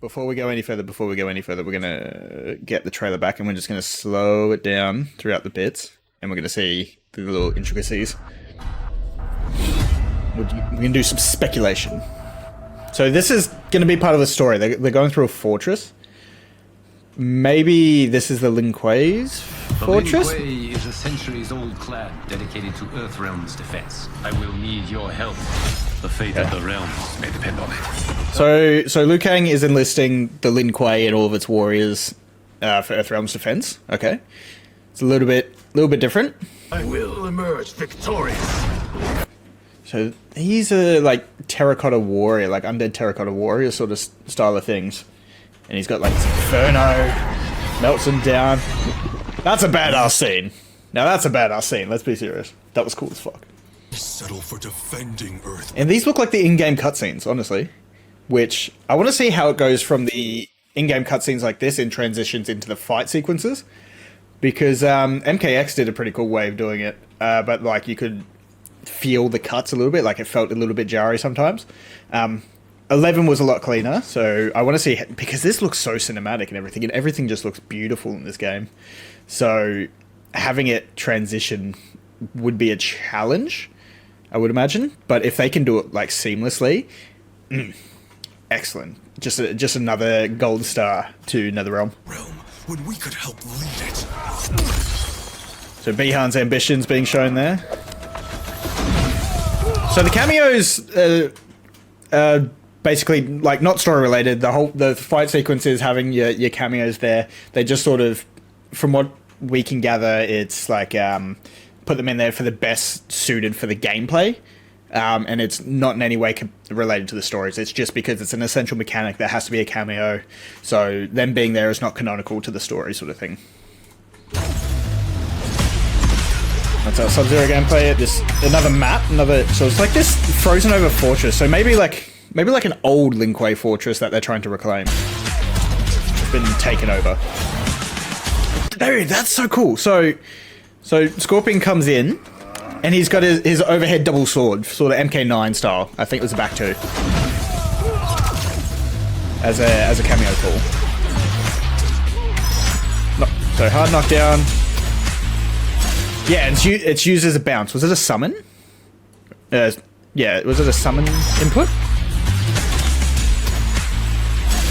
before we go any further, we're gonna get the trailer back, and we're just gonna slow it down throughout the bits, and we're gonna see the little intricacies. We can do some speculation. So this is gonna be part of the story. They're going through a fortress. Maybe this is the Lin Kuei's fortress? The Lin Kuei is a centuries-old clan dedicated to Earth Realm's defense. I will need your help. The fate of the realms may depend on it. So Liu Kang is enlisting the Lin Kuei and all of its warriors for Earth Realm's defense. Okay, it's a little bit different. I will emerge victorious. So he's a like terracotta warrior, like undead terracotta warrior sort of style of things. And he's got like this inferno, melts him down. That's a badass scene. Now that's a badass scene, let's be serious. That was cool as fuck. Settle for defending Earth. And these look like the in-game cutscenes, honestly. Which, I want to see how it goes from the in-game cutscenes like this in transitions into the fight sequences. Because MKX did a pretty cool way of doing it. But like you could feel the cuts a little bit, like it felt a little bit jarry sometimes. 11 was a lot cleaner, so I want to see, because this looks so cinematic and everything just looks beautiful in this game. So having it transition would be a challenge, I would imagine. But if they can do it like seamlessly, excellent. Just another gold star to Nether Realm. When we could help lead it. So Bihan's ambitions being shown there. So the cameos. Basically, like, not story related. The fight sequence is having your cameos there. They just sort of, from what we can gather, it's like put them in there for the best suited for the gameplay, and it's not in any way related to the stories. It's just because it's an essential mechanic that has to be a cameo. So them being there is not canonical to the story, sort of thing. That's our Sub-Zero gameplay. This another map, so it's like this frozen over fortress. So maybe like an old Lin Kuei fortress that they're trying to reclaim. It's been taken over. Dude, that's so cool. So Scorpion comes in, and he's got his overhead double sword, sort of MK9 style. I think it was a back two. As a cameo tool. So hard knockdown. Yeah, it's used as a bounce. Was it a summon? Yeah, was it a summon input?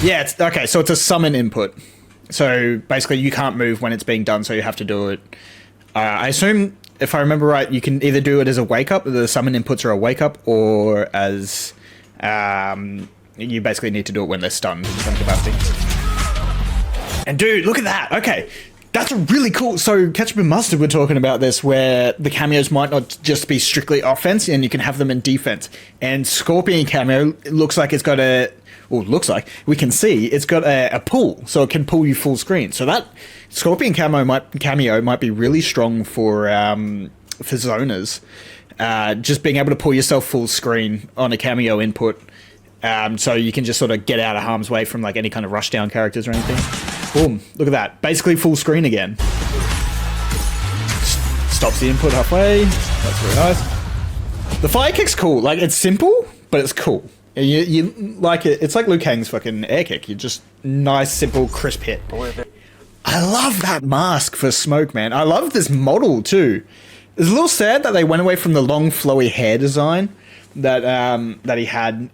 Yeah, okay, so it's a summon input. So basically you can't move when it's being done, so you have to do it. I assume, if I remember right, you can either do it as a wake-up, the summon inputs are a wake-up, or as... you basically need to do it when they're stunned in some capacity. And dude, look at that! Okay, that's really cool. So Ketchup and Mustard were talking about this, where the cameos might not just be strictly offense, and you can have them in defense. And Scorpion cameo looks like it's got a... Well, looks like we can see it's got a pull, so it can pull you full screen. So that Scorpion cameo might be really strong for zoners. Just being able to pull yourself full screen on a cameo input, so you can just sort of get out of harm's way from like any kind of rushdown characters or anything. Boom! Look at that, basically full screen again. Stops the input halfway. That's very nice. The fire kick's cool. Like, it's simple, but it's cool. You like it. It's like Liu Kang's fucking air kick. You just nice, simple, crisp hit. I love that mask for Smoke, man. I love this model too. It's a little sad that they went away from the long, flowy hair design that he had.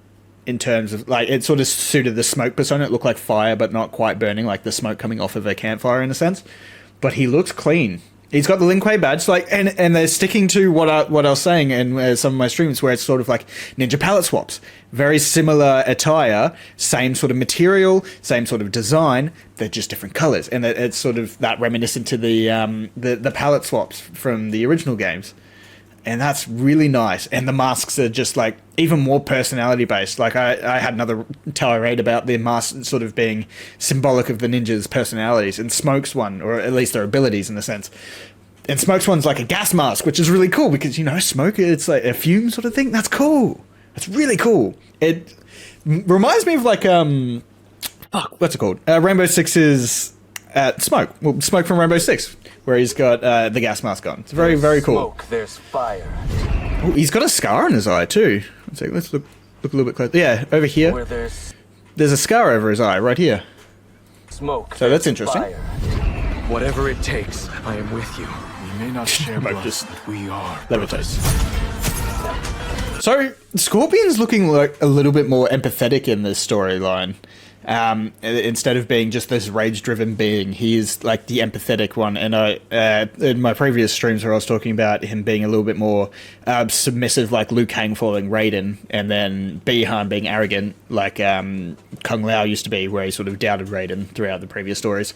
In terms of like, it sort of suited the Smoke persona. It looked like fire, but not quite burning, like the smoke coming off of a campfire in a sense. But he looks clean. He's got the Lin Kuei badge, like, and they're sticking to what I was saying in some of my streams, where it's sort of like ninja palette swaps, very similar attire, same sort of material, same sort of design. They're just different colors, and it's sort of that reminiscent to the palette swaps from the original games, and that's really nice. And the masks are just like even more personality based. Like I had another tirade about the masks sort of being symbolic of the ninjas' personalities, and Smoke's one, or at least their abilities in a sense. And Smoke's one's like a gas mask, which is really cool because, you know, smoke, it's like a fume sort of thing. That's cool. That's really cool. It reminds me of like, what's it called? Rainbow Six's Smoke. Well, Smoke from Rainbow Six, where he's got the gas mask on. It's very, very cool. Smoke, there's fire. Oh, he's got a scar in his eye too. Let's look a little bit closer. Yeah, over here. Where there's there's a scar over his eye right here. Smoke. So that's interesting. Fire. Whatever it takes, I am with you. We may not share blood, just but we are levitates. So Scorpion's looking like a little bit more empathetic in this storyline. Instead of being just this rage-driven being, he is like the empathetic one. And in my previous streams where I was talking about him being a little bit more submissive, like Liu Kang following Raiden, and then Bi-Han being arrogant, like Kung Lao used to be, where he sort of doubted Raiden throughout the previous stories.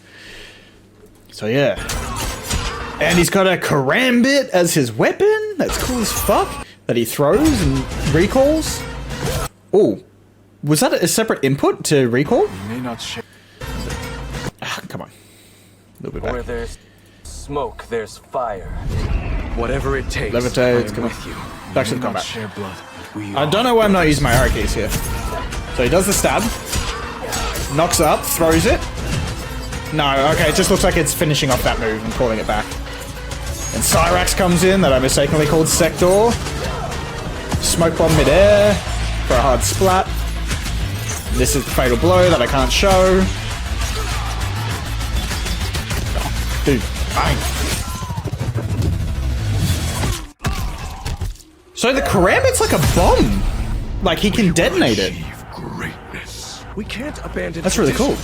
So yeah. And he's got a karambit as his weapon. That's cool as fuck. That he throws and recalls. Oh. Was that a separate input to recall? We may not share. Ah, come on. A little bit Where back. there's smoke, there's fire. Whatever it takes, Levitate, I am come with on. you. Back to We the may not combat. share blood, but we I are don't know why I'm not using my arrow keys here. So he does the stab. Knocks up, throws it. No, okay, it just looks like it's finishing off that move and calling it back. And Cyrax comes in, that I mistakenly called Sector. Smoke bomb midair for a hard splat. This is the fatal blow that I can't show. Dude, bang. So the karambit's like a bomb. Like he can detonate it. achieve greatness. We can't abandon. That's really cool.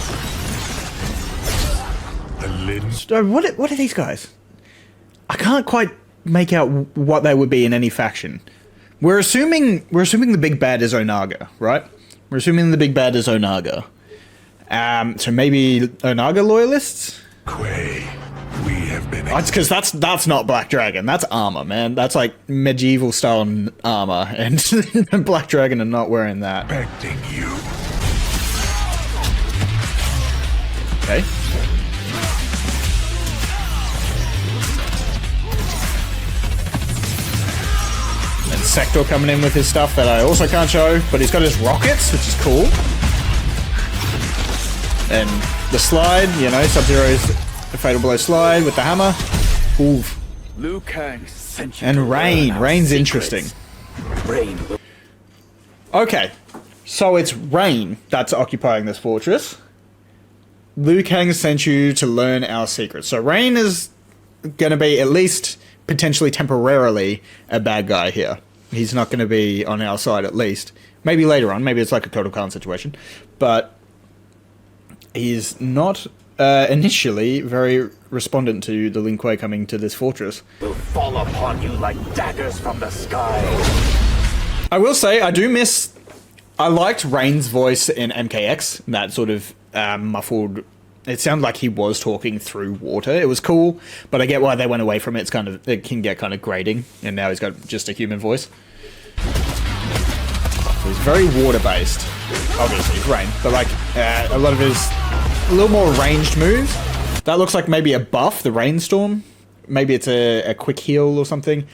The Lin So what are these guys? I can't quite make out what they would be in any faction. We're assuming the big bad is Onaga, right? We're assuming the big bad is Onaga. So maybe Onaga loyalists? Kuei. We have been That's because that's not Black Dragon. That's armor, man. That's like medieval style armor, and Black Dragon are not wearing that. expecting you. Okay. And Sector coming in with his stuff that I also can't show, but he's got his rockets, which is cool. And the slide, you know, Sub-Zero's fatal blow slide with the hammer. Oof. Liu Kang sent you. And Rain. Rain's interesting. Rain. Okay, so it's Rain that's occupying this fortress. Liu Kang sent you to learn our secrets. So Rain is going to be, at least potentially temporarily, a bad guy here. He's not going to be on our side, at least. Maybe later on. Maybe it's like a Kotal Khan situation. But he's not initially very respondent to the Lin Kuei coming to this fortress. Will fall upon you like daggers from the sky. I will say, I liked Rain's voice in MKX, that sort of muffled. It sounded like he was talking through water. It was cool, but I get why they went away from it. It can get kind of grating, and now he's got just a human voice. So he's very water-based. Obviously, it's Rain, but like a lot of his a little more ranged moves. That looks like maybe a buff, the Rainstorm. Maybe it's a quick heal or something.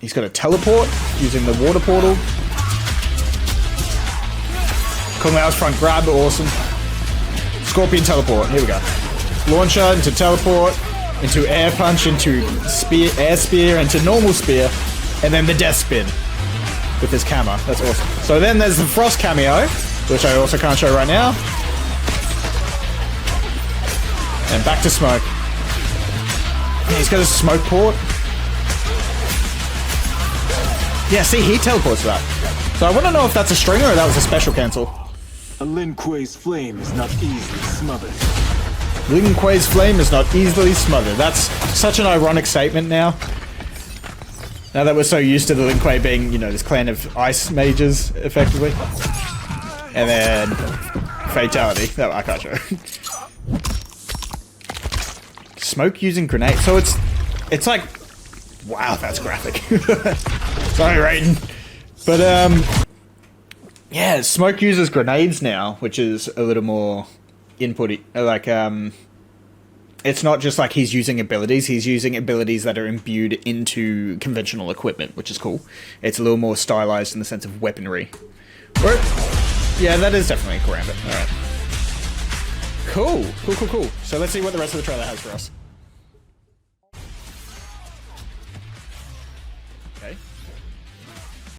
He's got a teleport using the water portal. Kung Lao's front grab, awesome. Scorpion teleport, here we go. Launcher into teleport, into air punch, into spear, air spear, into normal spear, and then the death spin with his camera. That's awesome. So then there's the Frost cameo, which I also can't show right now. And back to smoke. Yeah, he's got a smoke port. Yeah, see, he teleports to that. So I want to know if that's a stringer or that was a special cancel. A Lin Kuei's flame is not easily smothered. Lin Kuei's flame is not easily smothered. That's such an ironic statement now. Now that we're so used to the Lin Kuei being, you know, this clan of ice mages, effectively. And then fatality. That I can't show. Smoke using grenade. So it's like, wow, that's graphic. Sorry, Raiden. But yeah, Smoke uses grenades now, which is a little more inputty. Like it's not just like he's using abilities that are imbued into conventional equipment, which is cool. It's a little more stylized in the sense of weaponry. Or, yeah, that is definitely a karambit. Alright. Cool. So let's see what the rest of the trailer has for us.